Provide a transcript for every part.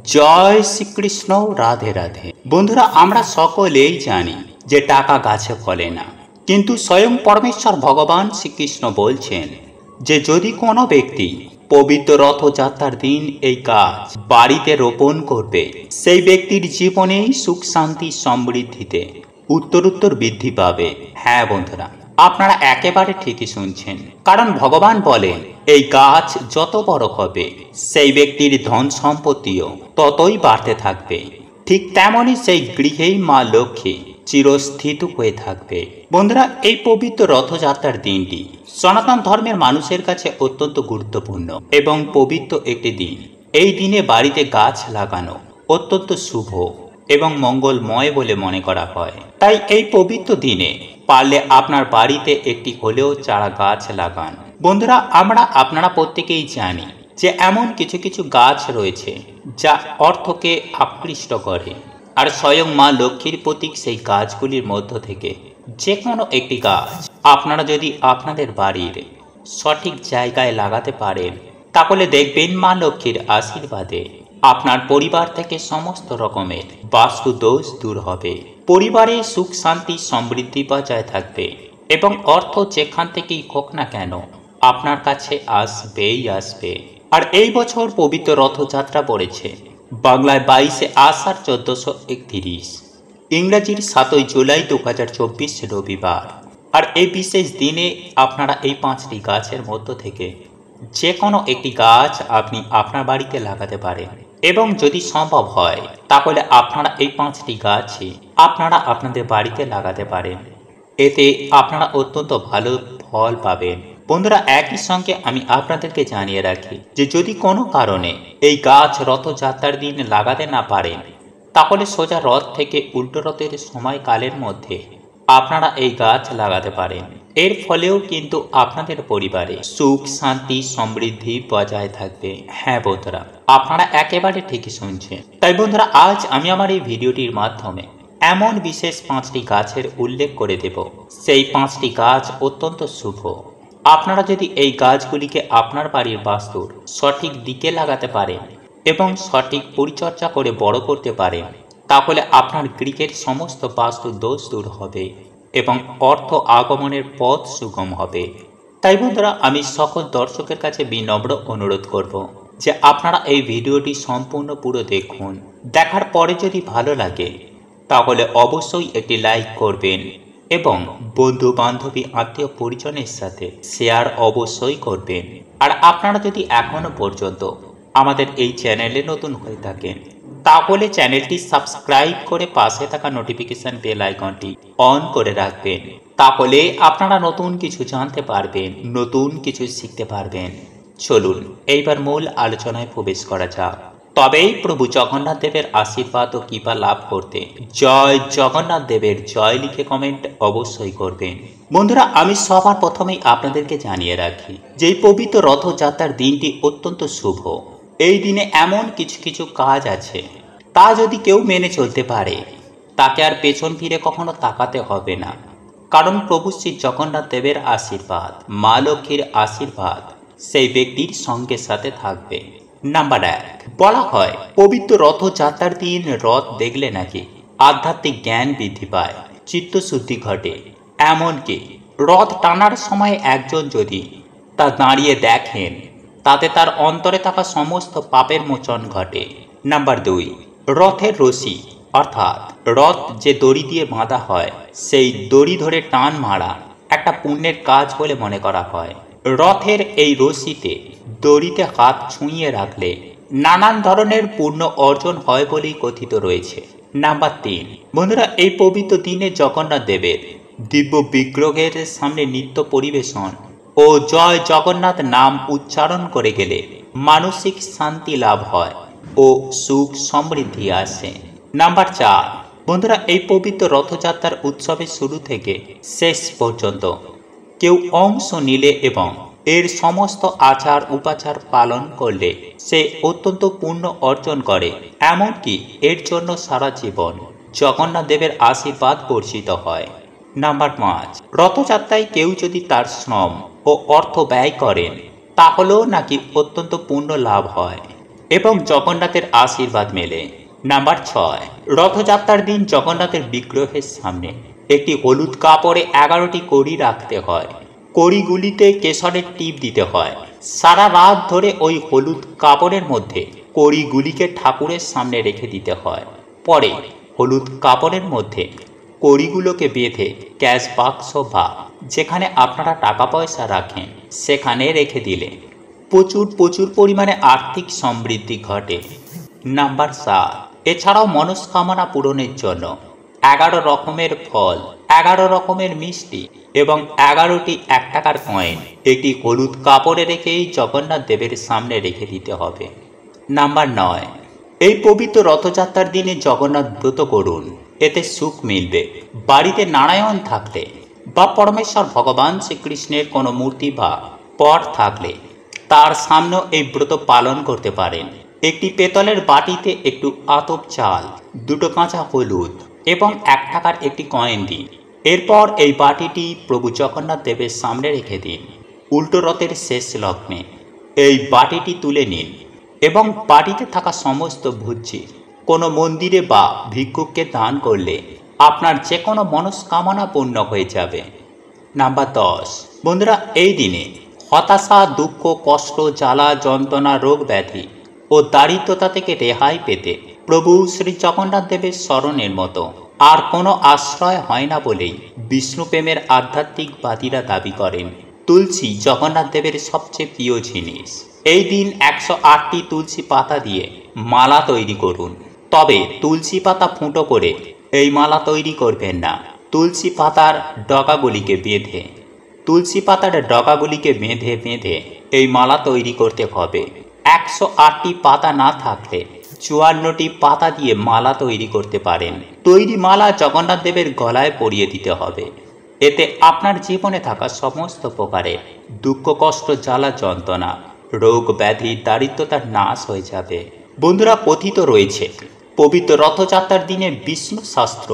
জয় শ্রীকৃষ্ণ। রাধে রাধে। বন্ধুরা, আমরা সকলেই জানি যে টাকা গাছে ফলে না, কিন্তু স্বয়ং পরমেশ্বর ভগবান শ্রীকৃষ্ণ বলছেন যে যদি কোনো ব্যক্তি পবিত্র রথযাত্রার দিন এই গাছ বাড়িতে রোপণ করবে, সেই ব্যক্তির জীবনেই সুখ শান্তি সমৃদ্ধিতে উত্তরোত্তর বৃদ্ধি পাবে। হ্যাঁ বন্ধুরা, আপনারা একেবারে ঠিকই শুনছেন, কারণ ভগবান বলেন এই গাছ যত বড় হবে সেই ব্যক্তির ধন সম্পত্তিও ততই বাড়তে থাকবে। ঠিক তেমনই সেই গৃহেই মা লক্ষ্মী চিরস্থিত হয়ে থাকবে। বন্ধুরা, এই পবিত্র রথযাত্রার দিনটি সনাতন ধর্মের মানুষের কাছে অত্যন্ত গুরুত্বপূর্ণ এবং পবিত্র একটি দিন। এই দিনে বাড়িতে গাছ লাগানো অত্যন্ত শুভ এবং মঙ্গলময় বলে মনে করা হয়। তাই এই পবিত্র দিনে পারলে আপনার বাড়িতে একটি হলেও চারা গাছ লাগান। বন্ধুরা, আপনারা প্রত্যেকেই জানি যে এমন কিছু কিছু গাছ রয়েছে যা অর্থকে আকৃষ্ট করে, আর স্বয়ং মা লক্ষ্মীর প্রতীক সেই গাছগুলির মধ্য থেকে যে কোনো একটি গাছ আপনারা যদি আপনাদের বাড়ির সঠিক জায়গায় লাগাতে পারেন, তাহলে দেখবেন মা লক্ষ্মীর আশীর্বাদে আপনার পরিবার থেকে সমস্ত রকমের বাস্তু দোষ দূর হবে, পরিবারে সুখ শান্তি সমৃদ্ধি বজায় থাকবে এবং অর্থ যেখান থেকেই হোক না কেন আপনার কাছে আসবেই আসবে। আর এই বছর পবিত্র রথযাত্রা পড়েছে বাংলায় 22শে আষাঢ় 1431, ইংরাজির 7ই জুলাই 2024 রবিবার। আর এই বিশেষ দিনে আপনারা এই 5টি গাছের মধ্য থেকে যে কোনো একটি গাছ আপনি আপনার বাড়িতে লাগাতে পারেন, এবং যদি সম্ভব হয় তাহলে আপনারা এই 5টি গাছই আপনারা আপনাদের বাড়িতে লাগাতে পারেন। এতে আপনারা অত্যন্ত ভালো ফল পাবেন। বন্ধুরা, একই সঙ্গে আমি আপনাদেরকে জানিয়ে রাখি যে যদি কোনো কারণে এই গাছ রথযাত্রার দিন লাগাতে না পারেন, তাহলে সোজা রথ থেকে উল্টো রথের সময়কালের মধ্যে আপনারা এই গাছ লাগাতে পারেন। এর ফলেও কিন্তু আপনাদের পরিবারে সুখ শান্তি সমৃদ্ধি বজায় থাকবে। হ্যাঁ বন্ধুরা, আপনারা একেবারে ঠিকই শুনছেন। তাই বন্ধুরা, আজ আমি আমার এই ভিডিওটির মাধ্যমে এমন বিশেষ 5টি গাছের উল্লেখ করে দেব, সেই 5টি গাছ অত্যন্ত শুভ। আপনারা যদি এই গাছগুলিকে আপনার বাড়ির বাস্তুর সঠিক দিকে লাগাতে পারেন এবং সঠিক পরিচর্যা করে বড় করতে পারেন, তাহলে আপনার গৃহের সমস্ত বাস্তু দোষ দূর হবে এবং অর্থ আগমনের পথ সুগম হবে। তাই বন্ধুরা, আমি সকল দর্শকের কাছে বিনম্র অনুরোধ করব যে আপনারা এই ভিডিওটি সম্পূর্ণ পুরো দেখুন। দেখার পরে যদি ভালো লাগে তাহলে অবশ্যই একটি লাইক করবেন এবং বন্ধু বান্ধবী আত্মীয় পরিজনের সাথে শেয়ার অবশ্যই করবেন। আর আপনারা যদি এখনো পর্যন্ত আমাদের এই চ্যানেলে নতুন হয়ে থাকেন, তাহলে চ্যানেলটি সাবস্ক্রাইব করে পাশে থাকা নোটিফিকেশন বেল আইকনটি অন করে রাখবেন। তাহলে আপনারা নতুন কিছু জানতে পারবেন, নতুন কিছু শিখতে পারবেন। চলুন এইবার মূল আলোচনায় প্রবেশ করা যাক। তবেই প্রভু জগন্নাথ দেবের আশীর্বাদ ও কৃপা লাভ করতে জয় জগন্নাথ দেবের জয় লিখে কমেন্ট অবশ্যই করবেন। বন্ধুরা, আমি সবার প্রথমেই আপনাদেরকে জানিয়ে রাখি যে এই পবিত্র রথযাত্রার দিনটি অত্যন্ত শুভ। এই দিনে এমন কিছু কিছু কাজ আছে, তা যদি কেউ মেনে চলতে পারে তাকে আর পেছন ফিরে কখনো তাকাতে হবে না, কারণ প্রভু শ্রী জগন্নাথ দেবের আশীর্বাদ, মা লক্ষ্মীর আশীর্বাদ সেই ব্যক্তির সঙ্গে সাথে থাকবে। নাম্বার 1, বলা হয় পবিত্র রথযাত্রার দিন রথ দেখলে নাকি আধ্যাত্মিক জ্ঞান বৃদ্ধি পায়, চিত্তশুদ্ধি ঘটে। এমনকি রথ টানার সময় একজন যদি তা দাঁড়িয়ে দেখেন, তাতে তার অন্তরে থাকা সমস্ত পাপের মোচন ঘটে। নাম্বার 2, রথের রশি অর্থাৎ রথ যে দড়ি দিয়ে বাঁধা হয়, সেই দড়ি ধরে টান মারা একটা পুণ্যের কাজ বলে মনে করা হয়। রথের এই রশিতে দড়িতে হাত ছুঁয়ে রাখলে নানান ধরনের পুণ্য অর্জন হয় বলেই কথিত রয়েছে। নাম্বার 3, বন্ধুরা, এই পবিত্র দিনে জগন্নাথ দেবের দিব্য বিগ্রহের সামনে নৃত্য পরিবেশন ও জয় জগন্নাথ নাম উচ্চারণ করে গেলে মানসিক শান্তি লাভ হয় ও সুখ সমৃদ্ধি আসে। নাম্বার 4, বন্ধুরা, এই পবিত্র রথযাত্রার উৎসবের শুরু থেকে শেষ পর্যন্ত কেউ অংশ নিলে এবং এর সমস্ত আচার উপাচার পালন করলে সে অত্যন্ত পুণ্য অর্জন করে, এমনকি এর জন্য সারা জীবন জগন্নাথ দেবের আশীর্বাদ বর্ষিত হয়। নাম্বার 5, রথযাত্রায় কেউ যদি তার শ্রম ও অর্থ ব্যয় করেন, তাহলেও নাকি অত্যন্ত পুণ্য লাভ হয় এবং জগন্নাথের আশীর্বাদ মেলে। নাম্বার 6, রথযাত্রার দিন জগন্নাথের বিগ্রহের সামনে একটি হলুদ কাপড়ে 11টি কড়ি রাখতে হয়। কড়িগুলিতে কেশরের টিপ দিতে হয়। সারা রাত ধরে ওই হলুদ কাপড়ের মধ্যে কড়িগুলিকে ঠাকুরের সামনে রেখে দিতে হয়। পরে হলুদ কাপড়ের মধ্যে কড়িগুলোকে বেঁধে ক্যাশ বাক্স বা যেখানে আপনারা টাকা পয়সা রাখেন সেখানে রেখে দিলে প্রচুর পরিমাণে আর্থিক সমৃদ্ধি ঘটে। নাম্বার 7, এছাড়াও মনস্কামনা পূরণের জন্য 11 রকমের ফল, 11 রকমের মিষ্টি এবং 11টি 1 টাকার কয়েন একটি হলুদ কাপড়ে রেখেই জগন্নাথ দেবের সামনে রেখে দিতে হবে। নাম্বার 9, এই পবিত্র রথযাত্রার দিনে জগন্নাথ ব্রত করুন, এতে সুখ মিলবে। বাড়িতে নারায়ণ থাকলে বা পরমেশ্বর ভগবান শ্রীকৃষ্ণের কোনো মূর্তি বা পট থাকলে তার সামনেও এই ব্রত পালন করতে পারেন। একটি পেতলের বাটিতে একটু আতপ চাল, 2টো কাঁচা হলুদ এবং 1 টাকার একটি কয়েন দিন। এরপর এই বাটিটি প্রভু জগন্নাথ দেবের সামনে রেখে দিন। উল্টো রথের শেষ লগ্নে এই বাটিটি তুলে নিন এবং বাটিতে থাকা সমস্ত ভুজ্জি কোনো মন্দিরে বা ভিক্ষুককে দান করলে আপনার যে কোনো মনস্কামনা পূর্ণ হয়ে যাবে। নাম্বার 10, বন্ধুরা এই দিনে হতাশা, দুঃখ, কষ্ট, জ্বালা, যন্ত্রণা, রোগ ব্যাধি ও দারিদ্রতা থেকে রেহাই পেতে প্রভু শ্রী জগন্নাথ দেবের স্মরণের মতো আর কোনো আশ্রয় হয় না বলেই বিষ্ণুপ্রেমের আধ্যাত্মিকবাদীরা দাবি করেন তুলসী জগন্নাথ দেবের সবচেয়ে প্রিয় জিনিস। এই দিন 108টি তুলসী পাতা দিয়ে মালা তৈরি করুন। তবে তুলসী পাতা ফুটো করে এই মালা তৈরি করবেন না। তুলসী পাতার ডগাগুলিকে বেঁধে এই মালা তৈরি করতে হবে। 108টি পাতা না থাকলে 54টি পাতা দিয়ে মালা তৈরি করতে পারেন। তৈরি মালা জগন্নাথ দেবের গলায় পরিয়ে দিতে হবে। এতে আপনার জীবনে থাকা সমস্ত প্রকারের দুঃখ, কষ্ট, জ্বালা, যন্ত্রণা, রোগ ব্যাধি, দারিদ্রতার নাশ হয়ে যাবে। বন্ধুরা, কথিত রয়েছে পবিত্র রথযাত্রার দিনে বিষ্ণু শাস্ত্র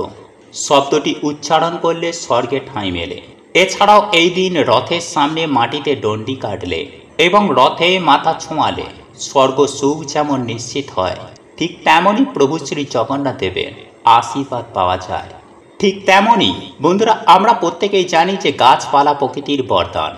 শব্দটি উচ্চারণ করলে স্বর্গে ঠাঁই মেলে। এছাড়াও এই দিন রথের সামনে মাটিতে ডন্ডি কাটলে এবং রথে মাথা ছোঁয়ালে স্বর্গ সুখ যেমন নিশ্চিত হয়, ঠিক তেমনই প্রভু শ্রী জগন্নাথ দেবের আশীর্বাদ পাওয়া যায়। ঠিক তেমনই বন্ধুরা, আমরা প্রত্যেকেই জানি যে গাছপালা প্রকৃতির বরদান।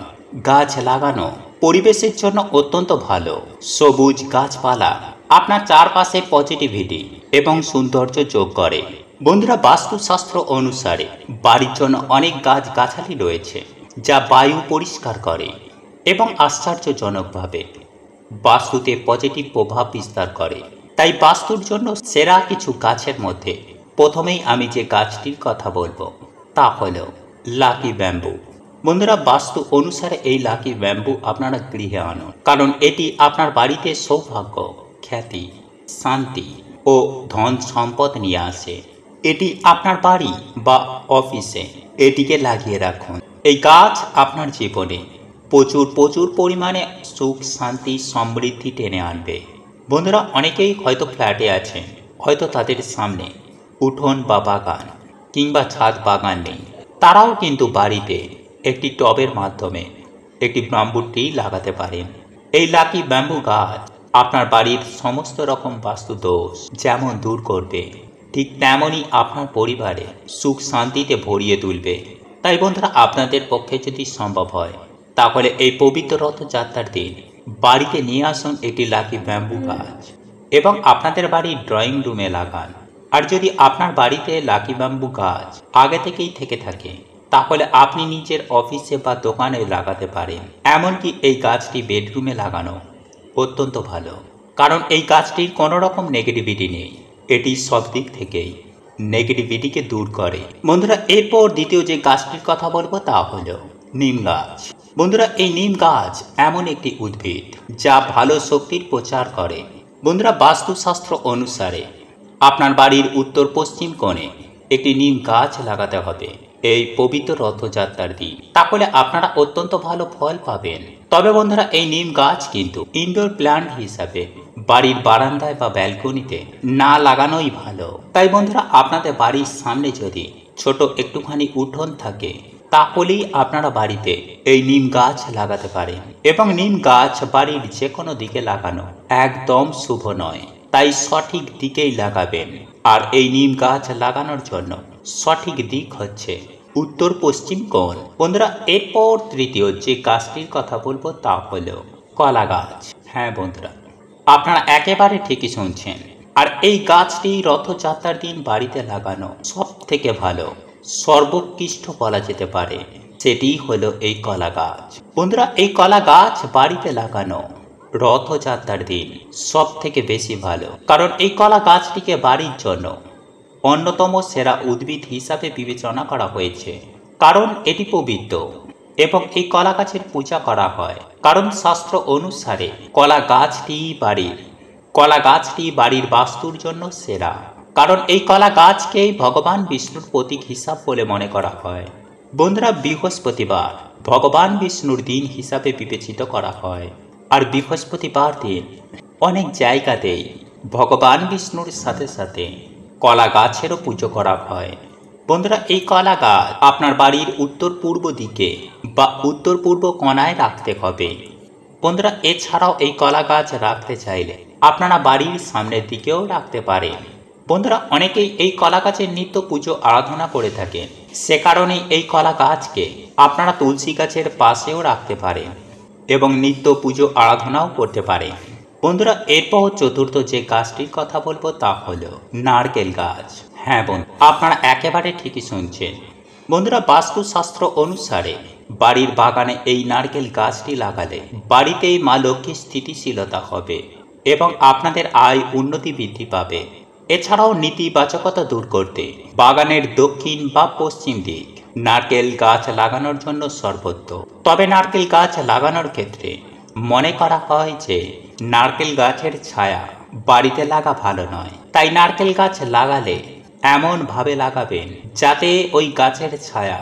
গাছ লাগানো পরিবেশের জন্য অত্যন্ত ভালো। সবুজ গাছপালা আপনার চারপাশে পজিটিভিটি এবং সৌন্দর্য যোগ করে। বন্ধুরা, বাস্তুশাস্ত্র অনুসারে বাড়ির জন্য অনেক গাছগাছালি রয়েছে যা বায়ু পরিষ্কার করে এবং আশ্চর্যজনকভাবে বাস্তুতে পজিটিভ প্রভাব বিস্তার করে। তাই বাস্তুর জন্য সেরা কিছু গাছের মধ্যে প্রথমেই আমি যে গাছটির কথা বলবো তা হলো লাকি ব্যাম্বু। বন্ধুরা, বাস্তু অনুসারে এই লাকি ব্যাম্বু আপনারা গৃহে আনুন, কারণ এটি আপনার বাড়িতে সৌভাগ্য, খ্যাতি, শান্তি ও ধন সম্পদ নিয়ে আসে। এটি আপনার বাড়ি বা অফিসে এটিকে লাগিয়ে রাখুন। এই গাছ আপনার জীবনে প্রচুর পরিমাণে সুখ, শান্তি, সমৃদ্ধি টেনে আনবে। বন্ধুরা, অনেকেই হয়তো ফ্ল্যাটে আছেন, হয়তো তাদের সামনে উঠোন বা বাগান কিংবা ছাদ বাগান নেই। তারাও কিন্তু বাড়িতে একটি টবের মাধ্যমে একটি ব্যাম্বু ট্রি লাগাতে পারেন। এই লাকি ব্যাম্বু গাছ আপনার বাড়ির সমস্ত রকম বাস্তু দোষ যেমন দূর করবে, ঠিক তেমনই আপনার পরিবারে সুখ শান্তিতে ভরিয়ে তুলবে। তাই বন্ধুরা, আপনাদের পক্ষে যদি সম্ভব হয় তাহলে এই পবিত্র রথযাত্রার দিন বাড়িতে নিয়ে আসুন একটি লাকি ব্যাম্বু গাছ এবং আপনাদের বাড়ির ড্রয়িং রুমে লাগান। আর যদি আপনার বাড়িতে লাকি ব্যাম্বু গাছ আগে থেকেই থেকে থাকে তাহলে আপনি নিজের অফিসে বা দোকানে লাগাতে পারেন। এমনকি এই গাছটি বেডরুমে লাগানো অত্যন্ত ভালো, কারণ এই গাছটির কোনো রকম নেগেটিভিটি নেই। এটি সব দিক থেকেই নেগেটিভিটিকে দূর করে। বন্ধুরা, এরপর দ্বিতীয় যে গাছটির কথা বলবো তা হলো নিম গাছ। বন্ধুরা, এই নিম গাছ এমন একটি উদ্ভিদ যা ভালো শক্তির প্রচার করে। বন্ধুরা, বাস্তুশাস্ত্র অনুসারে আপনার বাড়ির উত্তর পশ্চিম কোণে একটি নিম গাছ লাগাতে হবে এই পবিত্র রথযাত্রার দিন, তাহলে আপনারা অত্যন্ত ভালো ফল পাবেন। তবে বন্ধুরা, এই নিম গাছ কিন্তু ইনডোর প্ল্যান্ট হিসাবে বাড়ির বারান্দায় বা ব্যালকনিতে না লাগানোই ভালো। তাই বন্ধুরা, আপনাদের বাড়ির সামনে যদি ছোট একটুখানি উঠোন থাকে তাহলেই আপনারা বাড়িতে এই নিম গাছ লাগাতে পারেন। এবং নিম গাছ বাড়ির যে কোনো দিকে লাগানো একদম শুভ নয়, তাই সঠিক দিকেই লাগাবেন। আর এই নিম গাছ লাগানোর জন্য সঠিক দিক হচ্ছে উত্তর পশ্চিম কোণ। বন্ধুরা, এরপর তৃতীয় যে গাছটির কথা বলবো তা হলো কলা গাছ। হ্যাঁ বন্ধুরা, আপনারা একেবারে ঠিকই শুনছেন। আর এই গাছটি রথযাত্রার দিন বাড়িতে লাগানো সব থেকে ভালো, সর্বোৎকৃষ্ট বলা যেতে পারে, সেটি হলো এই কলা গাছ। বন্ধুরা, এই কলা গাছ বাড়িতে লাগানো রথযাত্রার দিন সব থেকে বেশি ভালো, কারণ এই কলা গাছটিকে বাড়ির জন্য অন্যতম সেরা উদ্ভিদ হিসাবে বিবেচনা করা হয়েছে। কারণ এটি পবিত্র এবং এই কলা গাছের পূজা করা হয়। কারণ শাস্ত্র অনুসারে কলা গাছটি বাড়ির বাস্তুর জন্য সেরা। কারণ এই কলা গাছকেই ভগবান বিষ্ণুর প্রতীক হিসাব বলে মনে করা হয়। বন্ধুরা, বৃহস্পতিবার ভগবান বিষ্ণুর দিন হিসাবে বিবেচিত করা হয়। আর বৃহস্পতিবার দিন অনেক জায়গাতেই ভগবান বিষ্ণুর সাথে সাথে কলা গাছেরও পুজো করা হয়। বন্ধুরা, এই কলা গাছ আপনার বাড়ির উত্তর পূর্ব দিকে বা উত্তর পূর্ব কোণায় রাখতে হবে। বন্ধুরা, এছাড়াও এই কলা গাছ রাখতে চাইলে আপনারা বাড়ির সামনের দিকেও রাখতে পারেন। বন্ধুরা, অনেকেই এই কলা গাছের নিত্য পুজো আরাধনা করে থাকেন, সে কারণে এই কলা গাছকে আপনারা তুলসী গাছের পাশেও রাখতে পারেন এবং নিত্য পুজো আরাধনাও করতে পারেন। বন্ধুরা, এরপর চতুর্থ যে গাছটির কথা বলবো তা হলো নারকেল গাছ। হ্যাঁ বন্ধু, আপনারা একেবারে ঠিকই শুনছেন। বন্ধুরা, বাস্তুশাস্ত্র অনুসারে বাড়ির বাগানে এই নারকেল গাছটি লাগালে বাড়িতেই মা লক্ষ্মীর স্থিতিশীলতা হবে এবং আপনাদের আয় উন্নতি বৃদ্ধি পাবে। এছাড়াও নেতিবাচকতা দূর করতে বাগানের দক্ষিণ বা পশ্চিম দিক নারকেল গাছ লাগানোর জন্য সর্বোত্তম। তবে নারকেল গাছ লাগানোর ক্ষেত্রে মনে করা হয় যে নারকেল গাছের ছায়া বাড়িতে লাগা ভালো নয়। তাই নারকেল গাছ লাগালে এমনভাবে লাগাবেন যাতে ওই গাছের ছায়া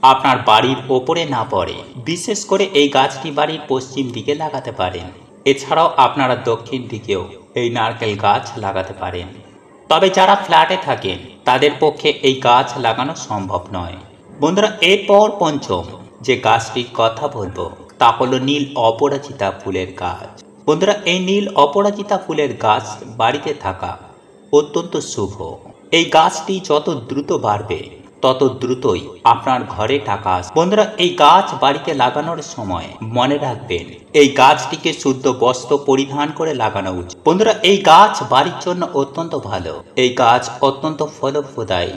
আপনার বাড়ির ওপরে না পড়ে। বিশেষ করে এই গাছটি বাড়ির পশ্চিম দিকে লাগাতে পারেন। এছাড়াও আপনারা দক্ষিণ দিকেও এই নারকেল গাছ লাগাতে পারেন। তবে যারা ফ্ল্যাটে থাকেন তাদের পক্ষে এই গাছ লাগানো সম্ভব নয়। বন্ধুরা, এরপর পঞ্চম যে গাছটির কথা বলবো তা হলো নীল অপরাজিতা ফুলের গাছ। বন্ধুরা, এই নীল অপরাজিতা ফুলের গাছ বাড়িতে থাকা অত্যন্ত শুভ। এই গাছটি যত দ্রুত বাড়বে তত দ্রুতই আপনার ঘরে টাকা আসবে। বন্ধুরা, এই গাছ বাড়িতে লাগানোর সময় মনে রাখবেন এই গাছটিকে শুদ্ধ বস্ত্র পরিধান করে লাগানো উচিত। বন্ধুরা, এই গাছ বাড়ির জন্য অত্যন্ত ভালো। এই গাছ অত্যন্ত ফলপ্রদায়ী,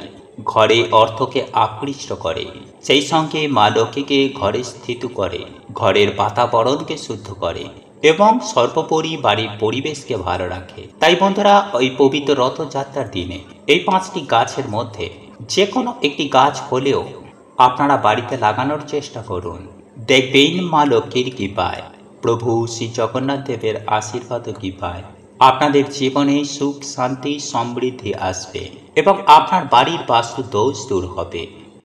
ঘরে অর্থকে আকৃষ্ট করে, সেই সঙ্গে মা লক্ষ্মীকে ঘরে স্থিত করে, ঘরের বাতাবরণকে শুদ্ধ করে এবং সর্বোপরি বাড়ির পরিবেশকে ভালো রাখে। তাই বন্ধুরা, ওই পবিত্র রথযাত্রার দিনে এই 5টি গাছের মধ্যে যে কোনো একটি গাছ হলেও আপনারা বাড়িতে লাগানোর চেষ্টা করুন। দেখবেন মা লক্ষ্মীর কৃপায়, প্রভু শ্রী জগন্নাথ দেবের আশীর্বাদ ও কৃপায় আপনাদের জীবনে সুখ শান্তি সমৃদ্ধি আসবে এবং আপনার বাড়ির বাস্তু দোষ দূর হবে।